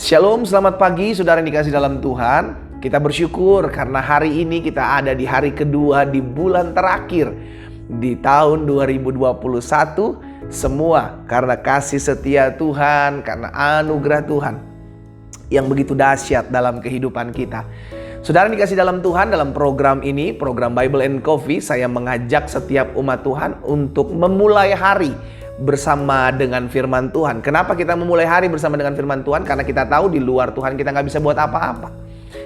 Shalom, selamat pagi saudara yang dikasih dalam Tuhan. Kita bersyukur karena hari ini kita ada di hari kedua di bulan terakhir di tahun 2021. Semua karena kasih setia Tuhan, karena anugerah Tuhan yang begitu dahsyat dalam kehidupan kita. Saudara yang dikasih dalam Tuhan, dalam program ini, program Bible and Coffee, saya mengajak setiap umat Tuhan untuk memulai hari bersama dengan firman Tuhan. Kenapa kita memulai hari bersama dengan firman Tuhan? Karena kita tahu di luar Tuhan kita nggak bisa buat apa-apa.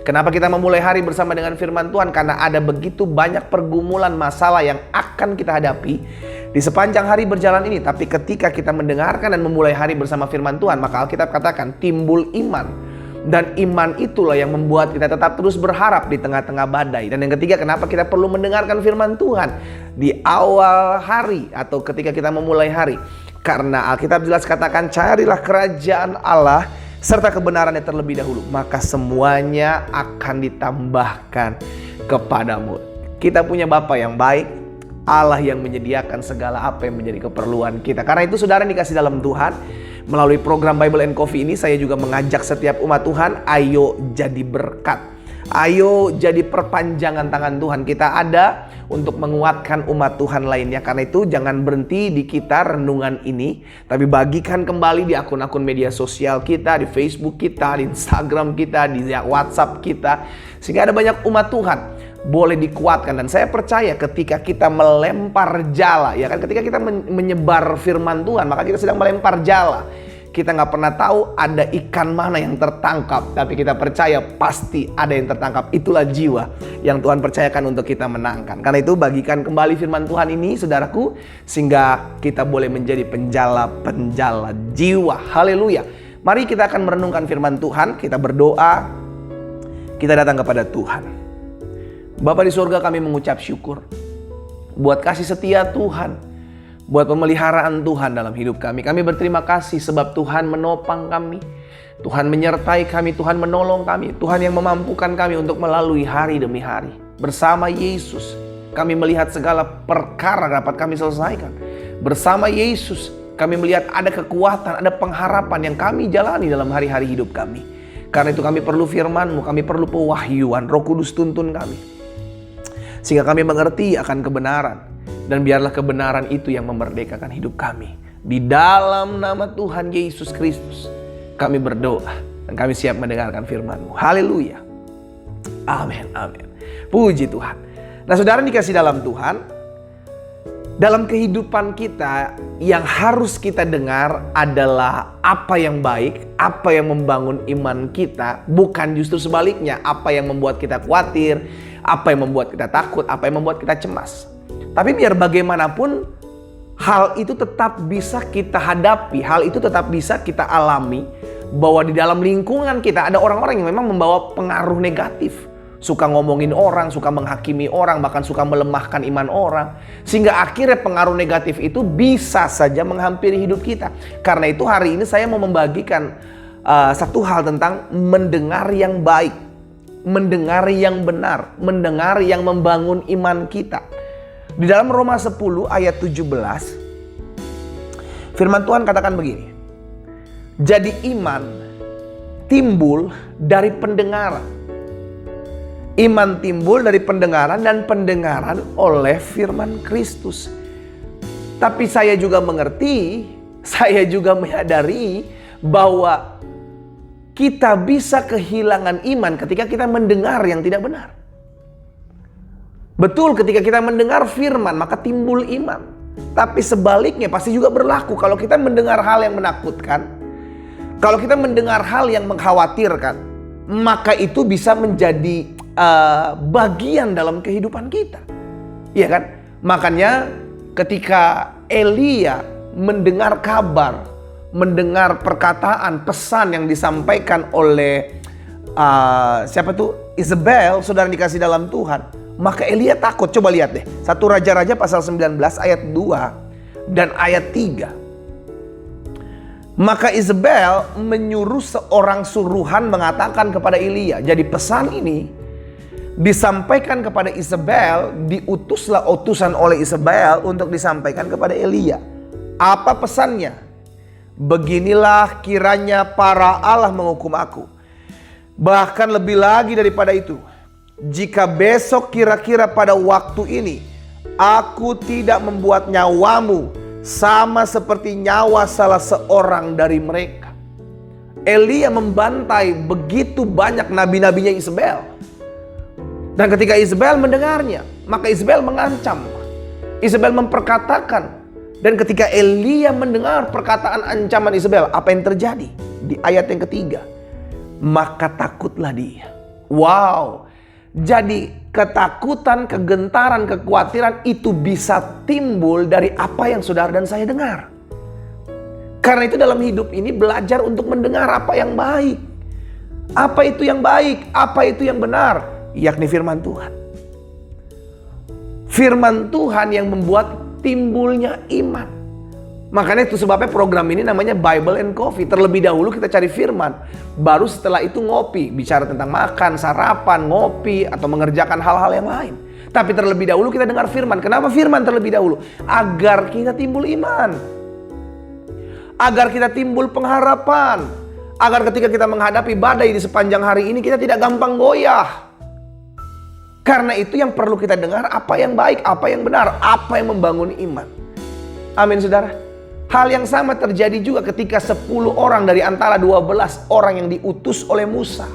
Kenapa kita memulai hari bersama dengan firman Tuhan? Karena ada begitu banyak pergumulan masalah yang akan kita hadapi di sepanjang hari berjalan ini. Tapi ketika kita mendengarkan dan memulai hari bersama firman Tuhan, maka Alkitab katakan timbul iman. Dan iman itulah yang membuat kita tetap terus berharap di tengah-tengah badai. Dan yang ketiga, kenapa kita perlu mendengarkan firman Tuhan di awal hari atau ketika kita memulai hari? Karena Alkitab jelas katakan, carilah kerajaan Allah serta kebenarannya terlebih dahulu, maka semuanya akan ditambahkan kepadamu. Kita punya Bapa yang baik, Allah yang menyediakan segala apa yang menjadi keperluan kita. Karena itu saudara yang dikasih dalam Tuhan, melalui program Bible and Coffee ini saya juga mengajak setiap umat Tuhan, ayo jadi berkat. Ayo jadi perpanjangan tangan Tuhan. Kita ada untuk menguatkan umat Tuhan lainnya. Karena itu jangan berhenti di kita renungan ini, tapi bagikan kembali di akun-akun media sosial kita, di Facebook kita, di Instagram kita, di WhatsApp kita, sehingga ada banyak umat Tuhan boleh dikuatkan. Dan saya percaya ketika kita melempar jala, ya kan, ketika kita menyebar firman Tuhan, maka kita sedang melempar jala. Kita nggak pernah tahu ada ikan mana yang tertangkap, tapi kita percaya pasti ada yang tertangkap. Itulah jiwa yang Tuhan percayakan untuk kita menangkan. Karena itu bagikan kembali firman Tuhan ini, saudaraku, sehingga kita boleh menjadi penjala-penjala jiwa. Haleluya. Mari kita akan merenungkan firman Tuhan, kita berdoa, kita datang kepada Tuhan. Bapa di surga, kami mengucap syukur buat kasih setia Tuhan, buat pemeliharaan Tuhan dalam hidup kami. Kami berterima kasih sebab Tuhan menopang kami, Tuhan menyertai kami, Tuhan menolong kami, Tuhan yang memampukan kami untuk melalui hari demi hari. Bersama Yesus kami melihat segala perkara dapat kami selesaikan. Bersama Yesus kami melihat ada kekuatan, ada pengharapan yang kami jalani dalam hari-hari hidup kami. Karena itu kami perlu firman-Mu, kami perlu pewahyuan. Roh Kudus tuntun kami sehingga kami mengerti akan kebenaran. Dan biarlah kebenaran itu yang memerdekakan hidup kami. Di dalam nama Tuhan Yesus Kristus kami berdoa dan kami siap mendengarkan firman-Mu. Haleluya. Amin, amin. Puji Tuhan. Nah saudara dikasih dalam Tuhan, dalam kehidupan kita yang harus kita dengar adalah apa yang baik, apa yang membangun iman kita, bukan justru sebaliknya, apa yang membuat kita khawatir, apa yang membuat kita takut, apa yang membuat kita cemas. Tapi biar bagaimanapun, hal itu tetap bisa kita hadapi, hal itu tetap bisa kita alami, bahwa di dalam lingkungan kita ada orang-orang yang memang membawa pengaruh negatif. Suka ngomongin orang, suka menghakimi orang, bahkan suka melemahkan iman orang. Sehingga akhirnya pengaruh negatif itu bisa saja menghampiri hidup kita. Karena itu hari ini saya mau membagikan satu hal tentang mendengar yang baik, mendengar yang benar, mendengar yang membangun iman kita. Di dalam Roma 10 ayat 17, firman Tuhan katakan begini. Jadi iman timbul dari pendengaran. Iman timbul dari pendengaran dan pendengaran oleh firman Kristus. Tapi saya juga mengerti, saya juga menyadari bahwa kita bisa kehilangan iman ketika kita mendengar yang tidak benar. Betul, ketika kita mendengar firman maka timbul iman. Tapi sebaliknya pasti juga berlaku kalau kita mendengar hal yang menakutkan, kalau kita mendengar hal yang mengkhawatirkan, maka itu bisa menjadi bagian dalam kehidupan kita. Iya kan? Makanya ketika Elia mendengar kabar, mendengar perkataan, pesan yang disampaikan oleh siapa tuh? Isabel, saudara dikasih dalam Tuhan. Maka Elia takut. Coba lihat deh. 1 Raja-Raja pasal 19 ayat 2 dan ayat 3. Maka Isabel menyuruh seorang suruhan mengatakan kepada Elia. Jadi pesan ini disampaikan kepada Isabel, diutuslah utusan oleh Isabel untuk disampaikan kepada Elia. Apa pesannya? Beginilah kiranya para Allah menghukum aku. Bahkan lebih lagi daripada itu, jika besok kira-kira pada waktu ini aku tidak membuat nyawamu sama seperti nyawa salah seorang dari mereka. Elia membantai begitu banyak nabi-nabinya Isabel. Dan ketika Isabel mendengarnya, maka Isabel mengancam. Isabel memperkatakan. Dan ketika Elia mendengar perkataan ancaman Isabel, apa yang terjadi? Di ayat yang ketiga, maka takutlah dia. Wow. Jadi ketakutan, kegentaran, kekhawatiran itu bisa timbul dari apa yang saudara dan saya dengar. Karena itu dalam hidup ini belajar untuk mendengar apa yang baik. Apa itu yang baik? Apa itu yang benar? Yakni firman Tuhan. Firman Tuhan yang membuat timbulnya iman. Makanya itu sebabnya program ini namanya Bible and Coffee. Terlebih dahulu kita cari firman, baru setelah itu ngopi. Bicara tentang makan, sarapan, ngopi, atau mengerjakan hal-hal yang lain. Tapi terlebih dahulu kita dengar firman. Kenapa firman terlebih dahulu? Agar kita timbul iman. Agar kita timbul pengharapan. Agar ketika kita menghadapi badai di sepanjang hari ini, kita tidak gampang goyah. Karena itu yang perlu kita dengar apa yang baik, apa yang benar, apa yang membangun iman. Amin saudara. Hal yang sama terjadi juga ketika 10 orang dari antara 12 orang yang diutus oleh Musa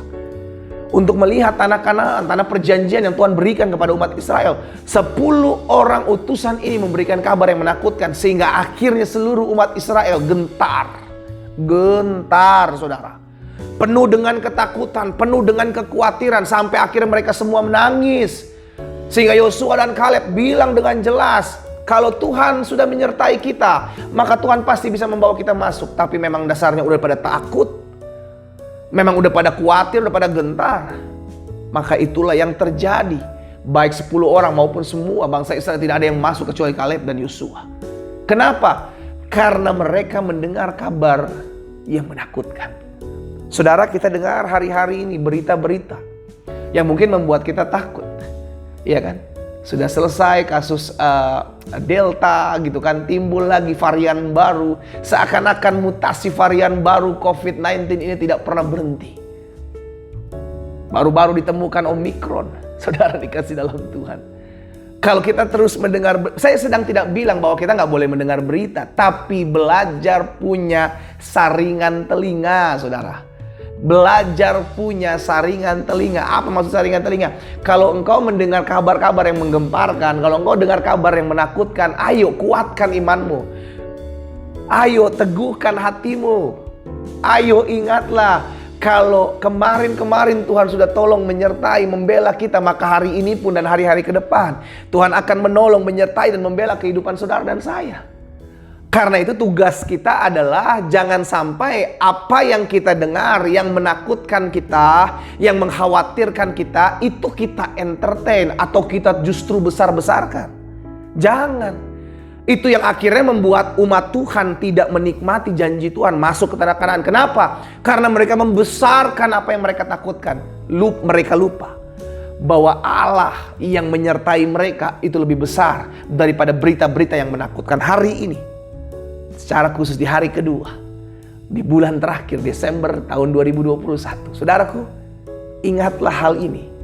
untuk melihat tanah Kanaan, tanah perjanjian yang Tuhan berikan kepada umat Israel. 10 orang utusan ini memberikan kabar yang menakutkan sehingga akhirnya seluruh umat Israel gentar. Gentar saudara. Penuh dengan ketakutan, penuh dengan kekhawatiran sampai akhirnya mereka semua menangis. Sehingga Yosua dan Kaleb bilang dengan jelas, kalau Tuhan sudah menyertai kita, maka Tuhan pasti bisa membawa kita masuk. Tapi memang dasarnya udah pada takut. Memang udah pada khawatir, udah pada gentar. Maka itulah yang terjadi. Baik 10 orang maupun semua bangsa Israel tidak ada yang masuk kecuali Kaleb dan Yosua. Kenapa? Karena mereka mendengar kabar yang menakutkan. Saudara, kita dengar hari-hari ini berita-berita yang mungkin membuat kita takut. Iya kan? Sudah selesai kasus Delta gitu kan, timbul lagi varian baru. Seakan-akan mutasi varian baru COVID-19 ini tidak pernah berhenti. Baru-baru ditemukan Omikron. Saudara dikasih dalam Tuhan. Kalau kita terus mendengar, saya sedang tidak bilang bahwa kita nggak boleh mendengar berita. Tapi belajar punya saringan telinga saudara. Belajar punya saringan telinga. Apa maksud saringan telinga? Kalau engkau mendengar kabar-kabar yang menggemparkan, kalau engkau dengar kabar yang menakutkan, ayo kuatkan imanmu. Ayo teguhkan hatimu. Ayo ingatlah, kalau kemarin-kemarin Tuhan sudah tolong menyertai, membela kita, maka hari ini pun dan hari-hari ke depan Tuhan akan menolong, menyertai dan membela kehidupan saudara dan saya. Karena itu tugas kita adalah jangan sampai apa yang kita dengar, yang menakutkan kita, yang mengkhawatirkan kita, itu kita entertain atau kita justru besar-besarkan. Jangan. Itu yang akhirnya membuat umat Tuhan tidak menikmati janji Tuhan masuk ke tanah Kanaan. Kenapa? Karena mereka membesarkan apa yang mereka takutkan. Mereka lupa bahwa Allah yang menyertai mereka itu lebih besar daripada berita-berita yang menakutkan. Hari ini, secara khusus di hari kedua, di bulan terakhir Desember tahun 2021. Saudaraku, ingatlah hal ini.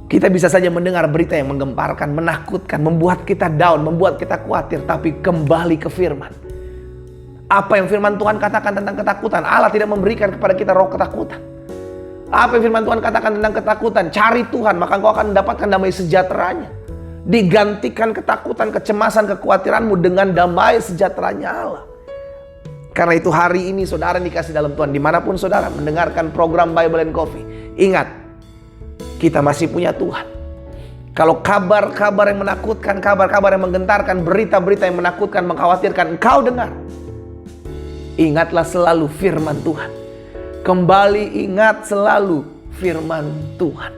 Kita bisa saja mendengar berita yang menggemparkan, menakutkan, membuat kita down, membuat kita khawatir. Tapi kembali ke firman. Apa yang firman Tuhan katakan tentang ketakutan? Allah tidak memberikan kepada kita roh ketakutan. Apa yang firman Tuhan katakan tentang ketakutan? Cari Tuhan, maka engkau akan mendapatkan damai sejahteranya. Digantikan ketakutan, kecemasan, kekhawatiranmu dengan damai sejahteranya Allah. Karena itu hari ini saudara dikasih dalam Tuhan, dimanapun saudara mendengarkan program Bible and Coffee, ingat, kita masih punya Tuhan. Kalau kabar-kabar yang menakutkan, kabar-kabar yang menggentarkan, berita-berita yang menakutkan, mengkhawatirkan engkau dengar, ingatlah selalu firman Tuhan. Kembali ingat selalu firman Tuhan.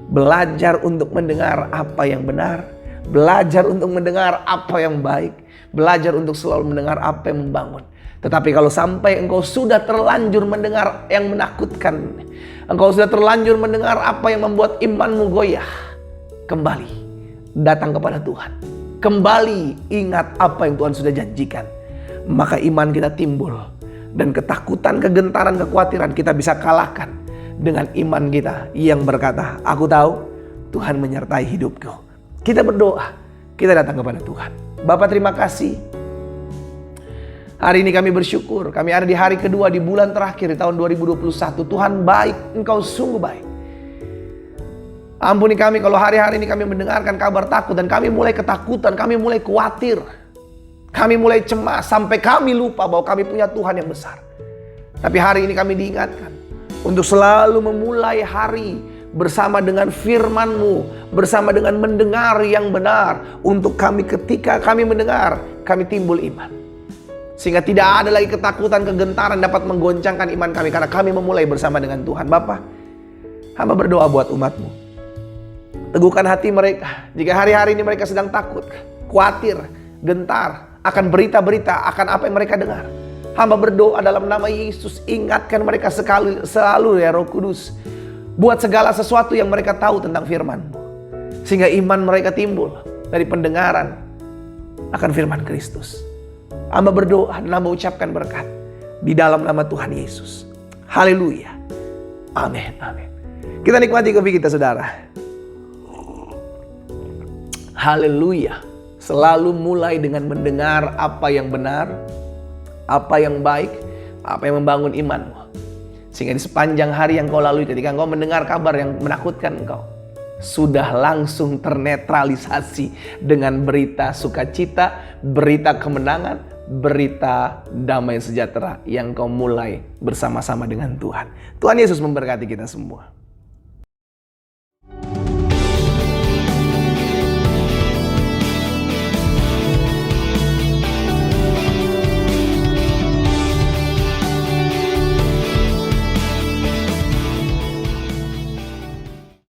Belajar untuk mendengar apa yang benar. Belajar untuk mendengar apa yang baik. Belajar untuk selalu mendengar apa yang membangun. Tetapi kalau sampai engkau sudah terlanjur mendengar yang menakutkan, engkau sudah terlanjur mendengar apa yang membuat imanmu goyah, kembali datang kepada Tuhan. Kembali ingat apa yang Tuhan sudah janjikan. maka iman kita timbul. Dan ketakutan, kegentaran, kekhawatiran kita bisa kalahkan dengan iman kita yang berkata, aku tahu Tuhan menyertai hidupku. Kita berdoa, kita datang kepada Tuhan. Bapa, terima kasih. Hari ini kami bersyukur, kami ada di hari kedua di bulan terakhir di tahun 2021. Tuhan baik, Engkau sungguh baik. Ampuni kami kalau hari-hari ini kami mendengarkan kabar takut dan kami mulai ketakutan, kami mulai khawatir. Kami mulai cemas sampai kami lupa bahwa kami punya Tuhan yang besar. Tapi hari ini kami diingatkan untuk selalu memulai hari bersama dengan firman-Mu, bersama dengan mendengar yang benar. Untuk kami ketika kami mendengar, kami timbul iman. Sehingga tidak ada lagi ketakutan, kegentaran dapat menggoncangkan iman kami. Karena kami memulai bersama dengan Tuhan. Bapa, hamba berdoa buat umat-Mu. Teguhkan hati mereka. Jika hari-hari ini mereka sedang takut, khawatir, gentar akan berita-berita, akan apa yang mereka dengar. Hamba berdoa dalam nama Yesus, ingatkan mereka selalu ya Roh Kudus. Buat segala sesuatu yang mereka tahu tentang firman-Mu. Sehingga iman mereka timbul dari pendengaran akan firman Kristus. Hamba berdoa dan hamba ucapkan berkat di dalam nama Tuhan Yesus. Haleluya. Amin. Amin. Kita nikmati kopi kita, saudara. Haleluya. Selalu mulai dengan mendengar apa yang benar, apa yang baik, apa yang membangun imanmu. Sehingga di sepanjang hari yang kau lalui ketika kau mendengar kabar yang menakutkan engkau, sudah langsung ternetralisasi dengan berita sukacita, berita kemenangan, berita damai sejahtera yang kau mulai bersama-sama dengan Tuhan. Tuhan Yesus memberkati kita semua.